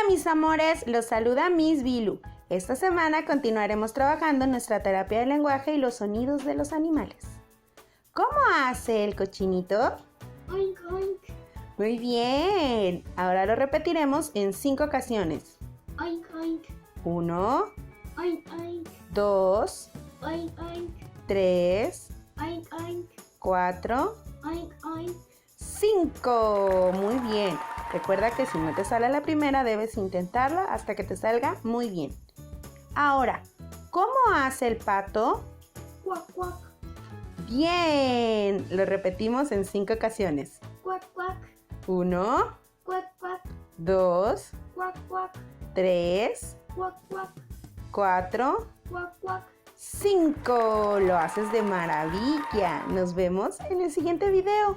mis amores, los saluda Miss Bilu. Esta semana continuaremos trabajando en nuestra terapia de lenguaje y los sonidos de los animales. ¿Cómo hace el cochinito? Oink, oink. Muy bien. Ahora lo repetiremos en 5 ocasiones. Oink, oink. 1, Oink, oink. 2, Oink, oink. 3, Oink, oink. 4, Oink, oink. 5. Muy bien. Recuerda que si no te sale la primera, debes intentarla hasta que te salga muy bien. Ahora, ¿cómo hace el pato? Cuac, cuac. Bien. Lo repetimos en 5 ocasiones. Cuac, cuac. 1, Cuac, cuac. 2, Cuac, cuac. 3, Cuac, cuac. 4, Cuac, cuac. 5. Lo haces de maravilla. Nos vemos en el siguiente video.